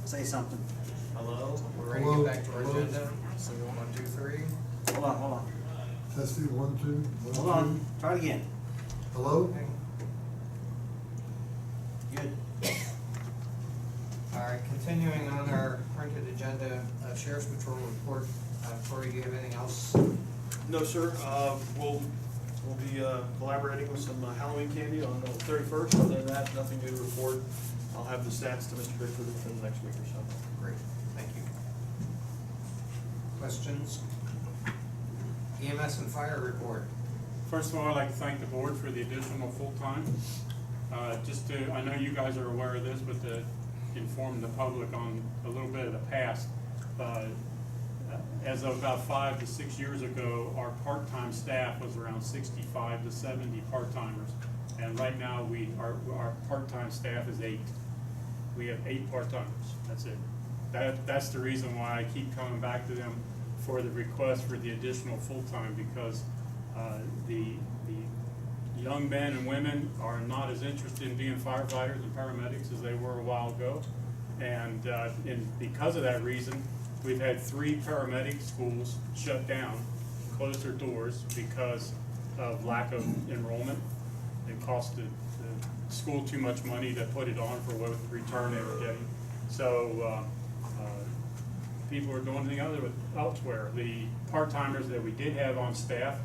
Say something. Hello, we're ready to get back to our agenda. So 1, 2, 3. Hold on. Testing, 1, 2. 1, Hold on. Try it again. Hello? Good. All right, continuing on our printed agenda, Sheriff's Patrol report. Corey, do you have anything else? No, sir. We'll be collaborating with some Halloween candy on the 31st. Other than that, nothing new to report. I'll have the stats to Mr. Bickford for the next week or so. Great, thank you. Questions? EMS and fire report. First of all, I'd like to thank the board for the additional full-time. I know you guys are aware of this, but to inform the public on a little bit of the past. As of about 5 to 6 years ago, our part-time staff was around 65 to 70 part-timers. And right now, our part-time staff is 8. We have 8 part-timers, that's it. That's the reason why I keep coming back to them for the request for the additional full-time, because the young men and women are not as interested in being firefighters and paramedics as they were a while ago. And because of that reason, we've had 3 paramedic schools shut down, close their doors because of lack of enrollment. It cost the school too much money to put it on for what return they were getting. So people are doing the other elsewhere. The part-timers that we did have on staff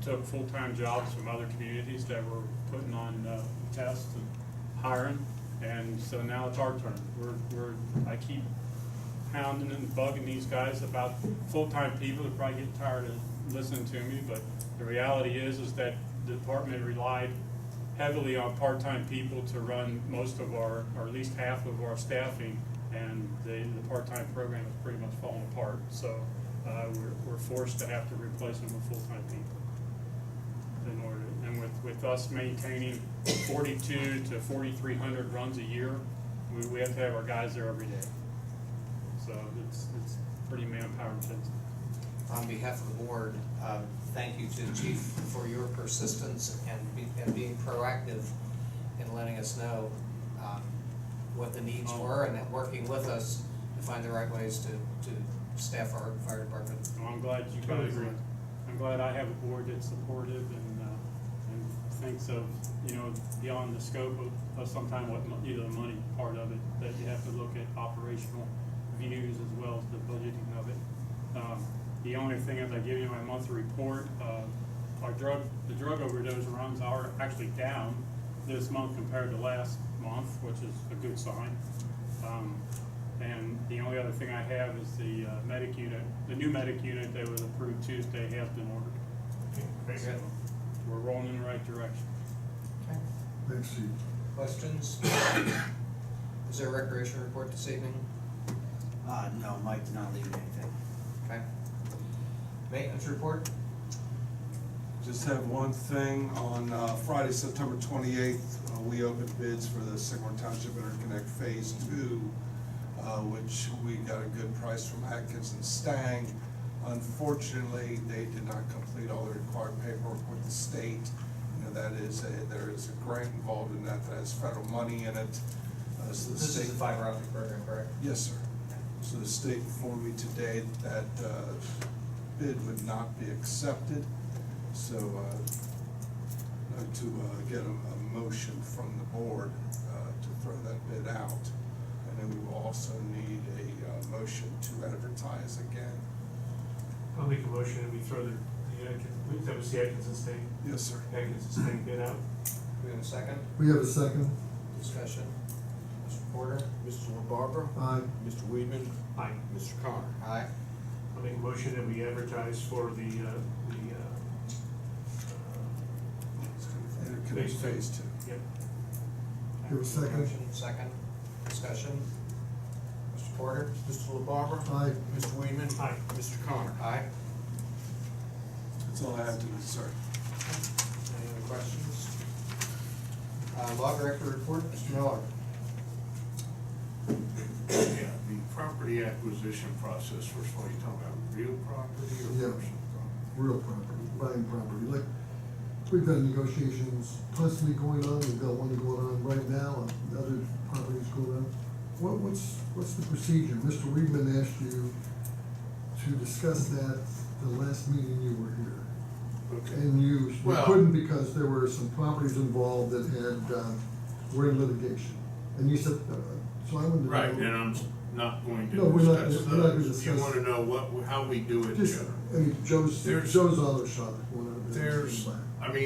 took full-time jobs from other communities that were putting on tests and hiring, and so now it's our turn. I keep hounding and bugging these guys about full-time people. They probably get tired of listening to me, but the reality is that the department relied heavily on part-time people to run most of our, or at least half of our staffing, and the part-time program is pretty much falling apart. So we're forced to have to replace them with full-time people in order. And with us maintaining 42 to 4,300 runs a year, we have to have our guys there every day. So it's pretty manpower intensive. On behalf of the board, thank you to the chief for your persistence and being proactive in letting us know what the needs were, and then working with us to find the right ways to staff our fire department. Well, I'm glad you guys are. I'm glad I have a board that's supportive and thinks of, beyond the scope of sometimes what the money part of it, that you have to look at operational views as well as the budgeting of it. The only thing, as I give you my monthly report, the drug overdose runs are actually down this month compared to last month, which is a good sign. And the only other thing I have is the medic unit. The new medic unit that was approved Tuesday has been ordered. Very good. We're rolling in the right direction. Okay. Thanks, Chief. Questions? Is there a recreation report this evening? No, Mike did not leave anything. Okay. Maintenance report? Just have one thing. On Friday, September 28th, we opened bids for the Sycamore Township Interconnect Phase 2, which we got a good price from Atkins and Stang. Unfortunately, they did not complete all the required paperwork with the state. There is a grant involved in that has federal money in it. So the This state, is the fiber optic program, correct? yes, sir. So the state informed me today that bid would not be accepted. So to get a motion from the board to throw that bid out. And then we will also need a motion to advertise again. I'll make a motion that we throw that was the Atkins and Stang. Yes, sir. Atkins and Stang bid out. We have a second? We have a second. Discussion. Mr. Porter? Mr. LaBarbera? Aye. Mr. Weedman? Aye. Mr. Carr? Aye. I'll make a motion that we advertise for the Interconnect Phase 2. Yep. Give a second. Motion, second, discussion. Mr. Porter? Mr. LaBarber? Aye. Mr. Weedman? Aye. Mr. Connor? Aye. That's all I have tonight, sorry. Any other questions? Law Director report, Mr. Miller. Yeah, the property acquisition process, first of all, you talking about real property or Yeah. personal property? Real property, buying property, like, we've got negotiations constantly going on, we've got one going on right now, and other properties going on. What's the procedure? Mr. Weedman asked you to discuss that the last meeting you were here. Okay. And you Well- couldn't because there were some properties involved that were in litigation. And you said, so I wanted to know. Right, and I'm not going No, we're not- to discuss we're not gonna those. You discuss- wanna know how we do it Just, generally? I mean, Joe's There's- Auto Shop, one of the.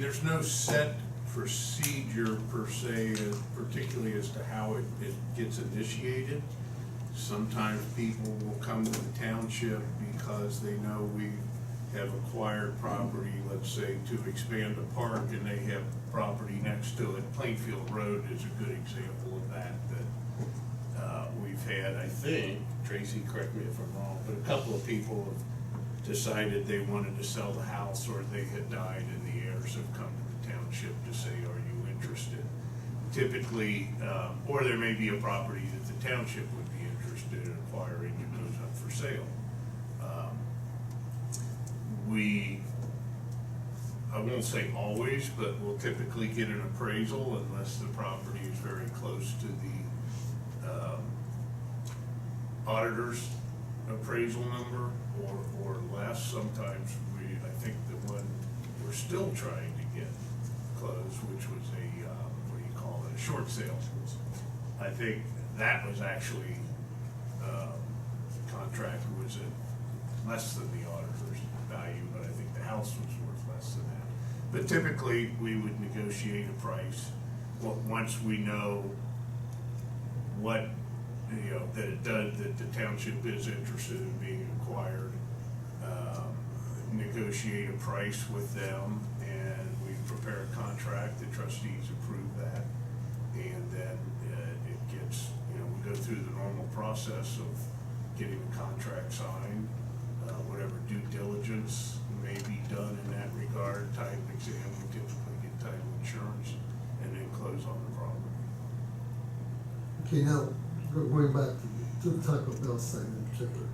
There's no set procedure per se, particularly as to how it gets initiated. Sometimes people will come to the township because they know we have acquired property, let's say, to expand a park, and they have property next to it. Plainfield Road is a good example of that we've had, I think, Tracy, correct me if I'm wrong, but a couple of people have decided they wanted to sell the house, or they had died and the heirs have come to the township to say, are you interested? Typically, or there may be a property that the township would be interested in acquiring and goes up for sale. I won't say always, but we'll typically get an appraisal unless the property is very close to the auditor's appraisal number or less. Sometimes I think the one we're still trying to get closed, which was a short sale. I think that was actually, contract was at less than the auditor's value, but I think the house was worth less than that. But typically, we would negotiate a price, once we know what, that the township is interested in being acquired, negotiate a price with them, and we prepare a contract, the trustees approve that, and then it gets, we go through the normal process of getting the contract signed, whatever due diligence may be done in that regard, title exam, we typically get title insurance, and then close on the property. Okay, now, going back to the Taco Bell site in particular,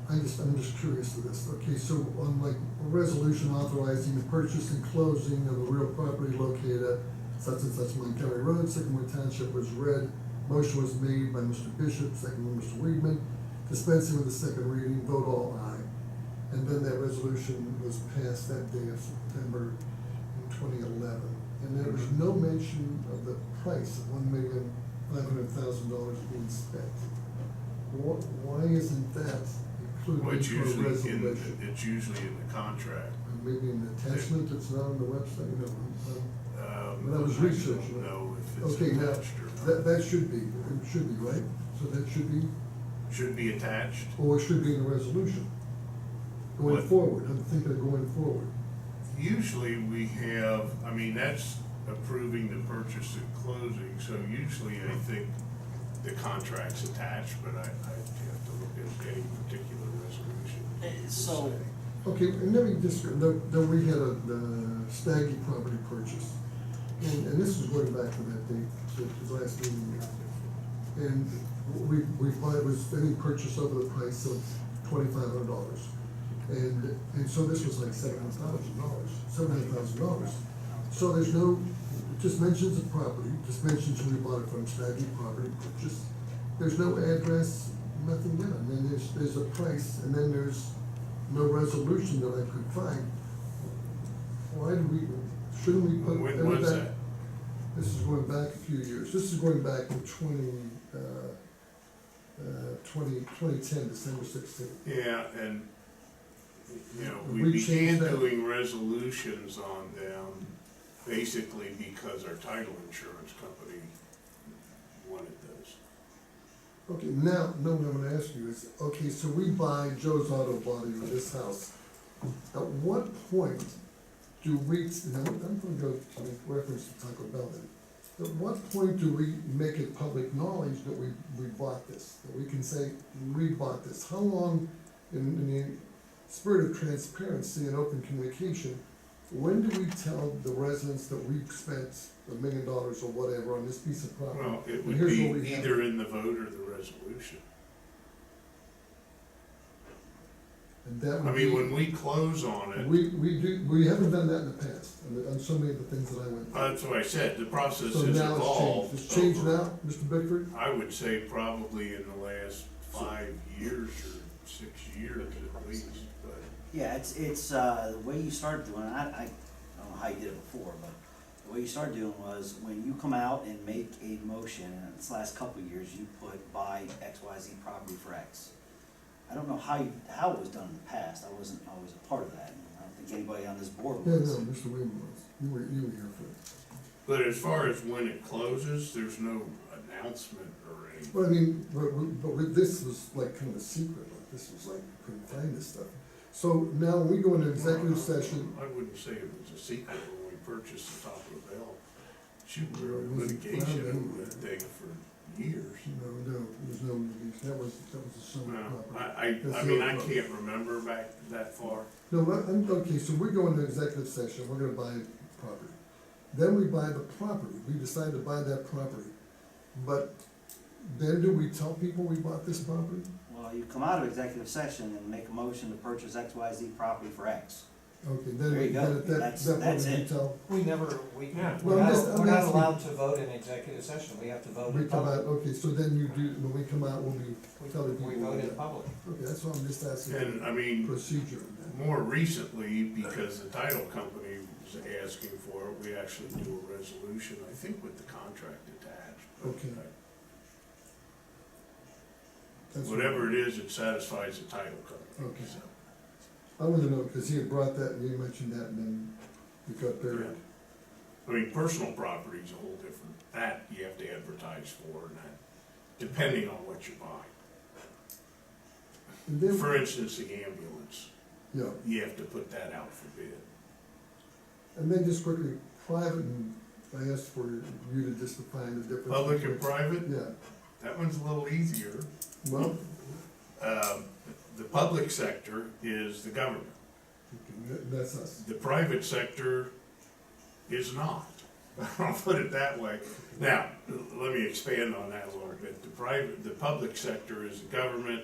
I'm just curious of this. Okay, so on like a resolution authorizing the purchase and closing of a real property located at such and such Montgomery Road, Sycamore Township was read. Motion was made by Mr. Bishop, second by Mr. Weedman, dispensing with the second reading, vote all aye. And then that resolution was passed that day of September in 2011. And there was no mention of the price of $1,500,000 being spent. Why isn't that Well, included it's in the usually resolution? it's usually in the contract. Maybe an attachment that's not on the website, when I was I don't researching it. know if it's Okay, now, attached or not. that should be, right? So that should be, Should be attached. or it should be in the resolution. Going What? forward, I'm thinking of going forward. Usually we have, that's approving the purchase and closing, so usually I think the contract's attached, but I have to look at any particular resolution. So, Okay, and let me just, then we had the Staggy property purchase. And this is going back to that date, to the last meeting. And we thought it was any purchase over the price of $2,500. And so this was like $700,000. So there's no, it just mentions the property, just mentions who we bought it from, Staggy property purchase. There's no address, nothing there. And then there's a price, and then there's no resolution that I could find. Why do we, shouldn't we put? When every was back- that? This is going back a few years. This is going back to 2010, December 16th. Yeah, and, We we began changed that. doing resolutions on them basically because our title insurance company wanted those. Okay, now, no, what I'm gonna ask you is, okay, so we buy Joe's Auto Body with this house. At what point do we, now, I'm gonna go to make reference to Taco Bell then. At what point do we make it public knowledge that we bought this? That we can say, we bought this? How long, in the spirit of transparency and open communication, when do we tell the residents that we've spent $1 million or whatever on this piece of property? Well, it And would here's be what we have. either in the vote or the resolution. And that I would mean, be- when we close on it, We haven't done that in the past, on so many of the things that I went through. that's what I said, the process So has now evolved. it's changed. It's changed over- now, Mr. Bickford? I would say probably in the last 5 years or 6 years at least, but. Yeah, it's, the way you start doing it, I don't know how you did it before, but the way you started doing was when you come out and make a motion, and this last couple of years, you put buy XYZ property for X. I don't know how it was done in the past, I wasn't always a part of that, and I don't think anybody on this board Yeah, was. no, Mr. Williams was. You were here for it. But as far as when it closes, there's no announcement or anything. Well, I mean, this was like kind of a secret, like this was like, you couldn't find this stuff. So now we go into executive session. I wouldn't say it was a secret when we purchased the Taco Bell. Shoot, we were It in wasn't litigation found over anywhere. that thing for years. No, there's no, that was a summer No, property. I mean, I can't remember back that far. No, okay, so we're going to executive session, we're gonna buy property. Then we buy the property, we decide to buy that property. But then do we tell people we bought this property? Well, you come out of executive session and make a motion to purchase XYZ property for X. Okay, then, There you go. then at That's that point we it. tell, We never, Yeah. Well, I'm we're not asking- allowed to vote in executive session, we have to vote we in come public. out, okay, so then you do, when we come out, we'll be telling people. We vote in that. public. Okay, that's what I'm just asking. And I mean, Procedure on that. more recently, because the title company was asking for it, we actually do a resolution, I think with the contract attached. but Okay. That's what- Whatever it is, it satisfies the title company. Okay. so. I wanted to know, because he had brought that, and you mentioned that, and then it got buried. I mean, personal property is a whole different, that you have to advertise for, and that, depending on what you buy. And then, For instance, the ambulance, yeah, you have to put that out for bid. and then just quickly, private, and I asked for you to just define the difference. Public and private, Yeah, that one's a little easier. well, The public sector is the government. okay, that's us. The private sector is not. I'll put it that way. Now, let me expand on that a little bit. The public sector is the government.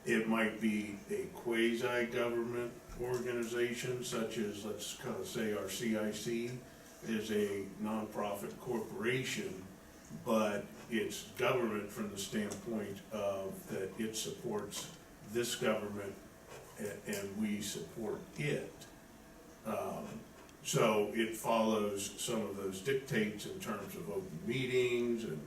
It might be a quasi-government organization such as, let's kind of say our CIC is a nonprofit corporation, but it's government from the standpoint of that it supports this government and we support it. So it follows some of those dictates in terms of open meetings and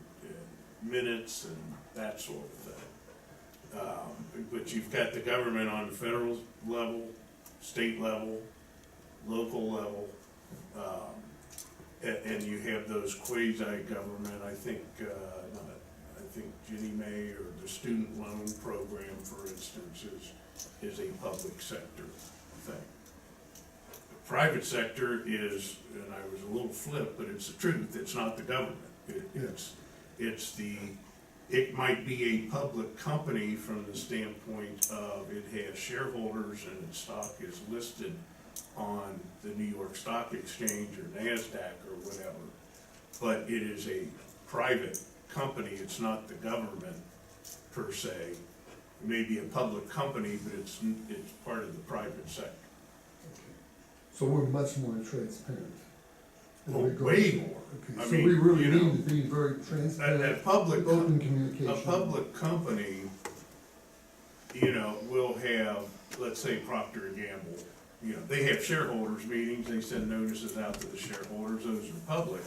minutes and that sort of thing. But you've got the government on the federal level, state level, local level, and you have those quasi-government, I think Ginnie Mae or the student loan program, for instance, is a public sector thing. The private sector is, and I was a little flip, but it's the truth, it's not the government. It might be a public company from the standpoint of it has shareholders and its stock is listed on the New York Stock Exchange or NASDAQ or whatever. But it is a private company, it's not the government per se. It may be a public company, but it's part of the private sector. So we're much more transparent. in Oh, regards- way more. Okay, I so mean, we really you know, need to be very transparent, A public, open a communication. public company, will have, let's say Procter and Gamble, they have shareholders meetings, they send notices out to the shareholders, those are public.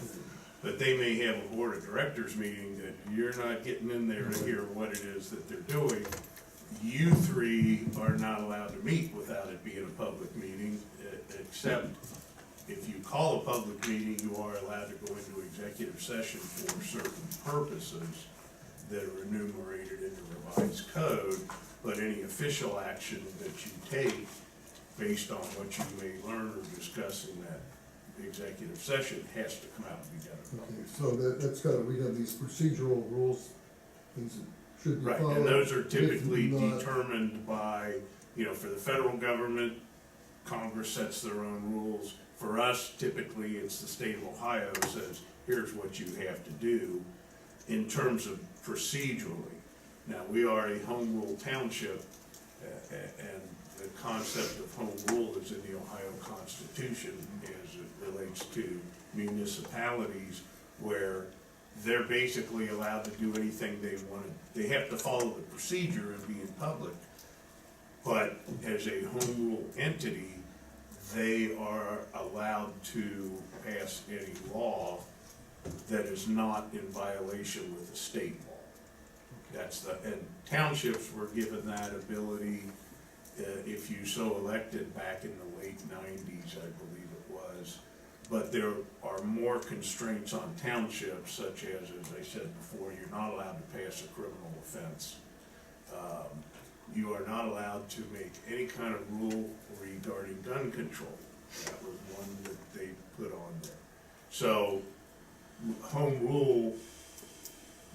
But they may have a board of directors meeting that you're not getting in there to hear what it is that they're doing. You three are not allowed to meet without it being a public meeting, except if you call a public meeting, you are allowed to go into executive session for certain purposes that are enumerated in the revised code, but any official action that you take based on what you may learn or discuss in that executive session, has to come out and be done in Okay, public. so that's gotta, we have these procedural rules, things that should be Right, followed. and those are If typically not- determined by, for the federal government, Congress sets their own rules. For us, typically, it's the state of Ohio says, here's what you have to do in terms of procedurally. Now, we are a home rule township, and the concept of home rule is in the Ohio Constitution as it relates to municipalities, where they're basically allowed to do anything they want to. They have to follow the procedure and be in public, but as a home rule entity, they are allowed to pass any law that is not in violation with the state law. And townships were given that ability, if you so elected, back in the late 90s, I believe it was. But there are more constraints on townships, such as I said before, you're not allowed to pass a criminal offense. You are not allowed to make any kind of rule regarding gun control. That was one that they put on there. So, home rule,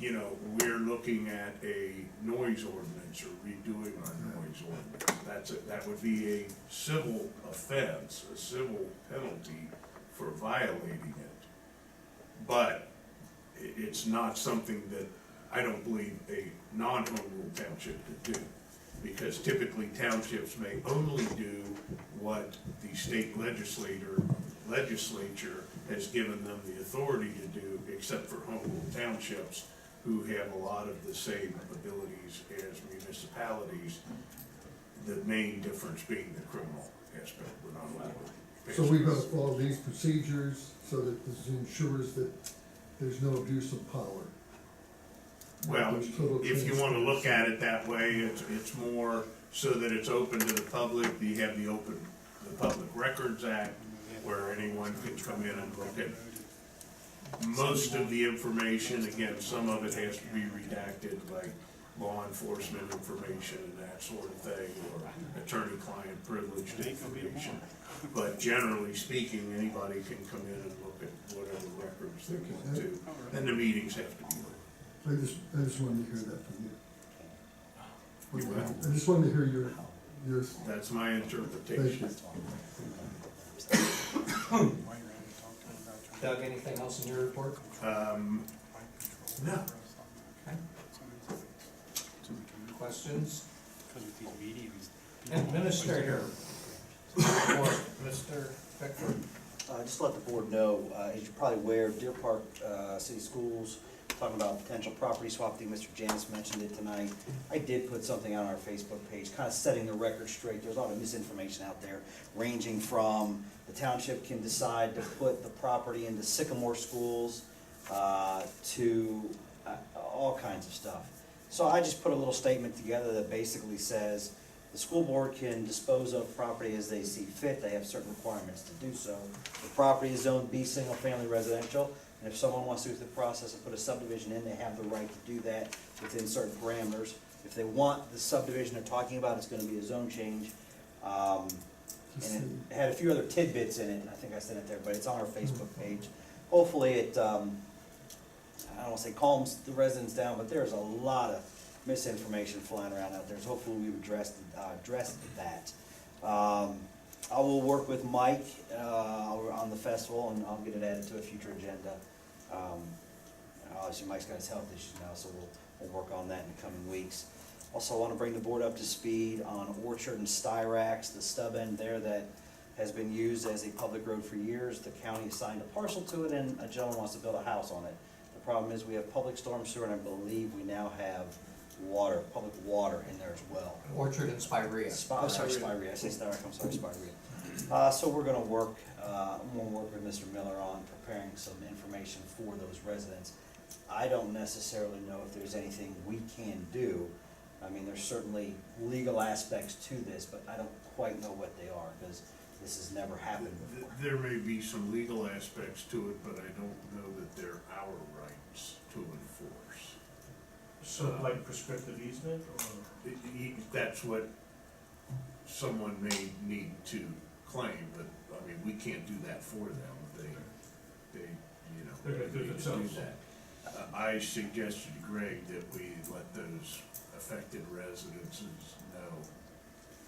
we're looking at a noise ordinance or redoing our noise ordinance. That would be a civil offense, a civil penalty for violating it. But it's not something that I don't believe a non-home rule township could do. Because typically townships may only do what the state legislature has given them the authority to do, except for home rule townships, who have a lot of the same abilities as municipalities. The main difference being the criminal aspect. We're not allowed to. So we've got to follow these procedures so that this ensures that there's no abuse of power. Well, There's total if you wanna look transparency. at it that way, it's more so that it's open to the public. You have the Public Records Act, where anyone can come in and look at most of the information. Again, some of it has to be redacted, like law enforcement information and that sort of thing, or attorney-client privileged information. But generally speaking, anybody can come in and look at whatever records they want to, and the meetings have to be open. I just wanted to hear that from you. You will. I just wanted to hear your, That's my thank interpretation. you. Doug, anything else in your report? No. Questions? Administrator. Report, Mr. Beckford. Just to let the board know, as you're probably aware, Deer Park City Schools, talking about potential property swap thing, Mr. Janice mentioned it tonight. I did put something on our Facebook page, kind of setting the record straight. There's a lot of misinformation out there, ranging from the township can decide to put the property into Sycamore schools, to all kinds of stuff. So I just put a little statement together that basically says, the school board can dispose of property as they see fit. They have certain requirements to do so. The property is zoned B single-family residential, and if someone wants to go through the process and put a subdivision in, they have the right to do that within certain parameters. If they want the subdivision they're talking about, it's gonna be a zone change. And it had a few other tidbits in it, and I think I sent it there, but it's on our Facebook page. Hopefully it, I don't wanna say calms the residents down, but there's a lot of misinformation flying around out there, so hopefully we've addressed that. I will work with Mike on the festival, and I'll get it added to a future agenda. Obviously, Mike's got his health issues now, so we'll work on that in the coming weeks. Also, I want to bring the board up to speed on Orchard and Styrax, the stub end there that has been used as a public road for years. The county assigned a parcel to it, and a gentleman wants to build a house on it. The problem is we have public storm sewer, and I believe we now have public water in there as well. Orchard and Spirea. Spirea, I say Styrax, I'm sorry, Spirea. So we're gonna work, I'm gonna work with Mr. Miller on preparing some information for those residents. I don't necessarily know if there's anything we can do. I mean, there's certainly legal aspects to this, but I don't quite know what they are, because this has never happened before. There may be some legal aspects to it, but I don't know that they're our rights to enforce. So like prescriptive easement, or? That's what someone may need to claim, but, I mean, we can't do that for them. They, you know. They're gonna do it need to themselves. that. I suggested to Greg that we let those affected residences know,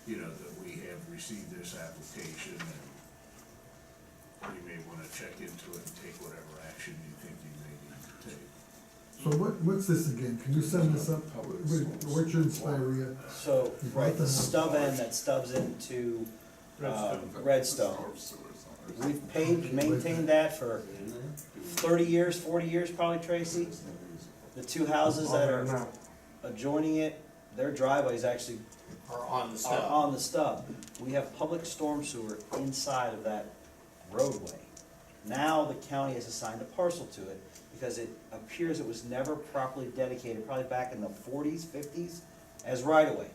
you know, that we have received this application, and you may wanna check into it and take whatever action you think you may need to take. So what's this again? Can you send this up with Orchard's area? So, right, the stub end that stubs into Redstone. We've paid, maintained that for 30 years, 40 years probably, Tracy. The two houses that are adjoining it, their driveways actually Or on the are stub. on the stub. We have public storm sewer inside of that roadway. Now the county has assigned a parcel to it because it appears it was never properly dedicated, probably back in the 40s, 50s, as right-of-way.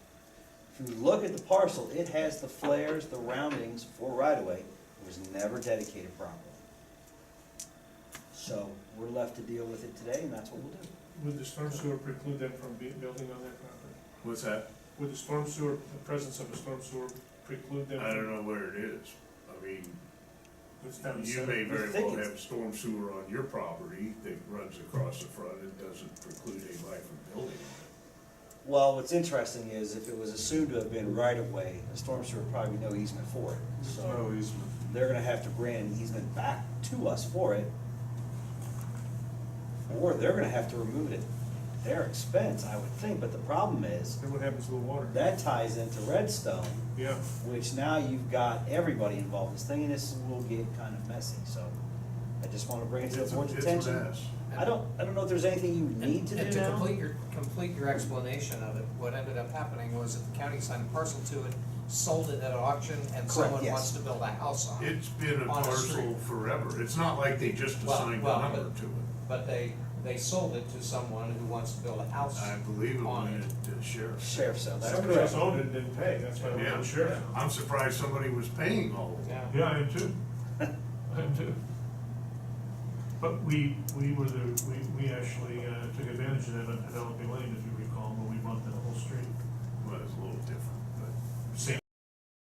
If you look at the parcel, it has the flares, the roundings for right-of-way. It was never dedicated properly. So we're left to deal with it today, and that's what we'll do. Would the storm sewer preclude them from building on that property? What's that? Would the storm sewer, the presence of a storm sewer preclude them? I don't know where it is. I mean, It's down the you center. may very think well it's- have storm sewer on your property that runs across the front. It doesn't preclude anybody from building on it. Well, what's interesting is if it was assumed to have been right-of-way, the storm sewer would probably be no easement for it. There's So no easement. they're gonna have to grant an easement back to us for it. Or they're gonna have to remove it at their expense, I would think, but the problem is, Then what happens to the water? that ties into Redstone, Yeah. which now you've got everybody involved in this thing, and this will get kind of messy, so I just wanna bring it to It's the a board's it's attention. a mess. I don't know if there's anything you need to And do to now. complete your explanation of it, what ended up happening was that the county assigned a parcel to it, sold it at auction, and someone yes. wants to build a house on it. It's been a On a parcel street. forever. It's not like they just Well, assigned a well, number but- to it. But they sold it to someone who wants to build a house. I believe it on went it. to the sheriff. Sheriff's sale, that's Somebody correct. else owned it and didn't pay, that's why Yeah, I'm sure. I'm surprised somebody was paying all of it. Yeah. Yeah, I am too. I am too. But we actually took advantage of that on Penelope Lane, if you recall, when we bumped the whole street. Well, it's a little different.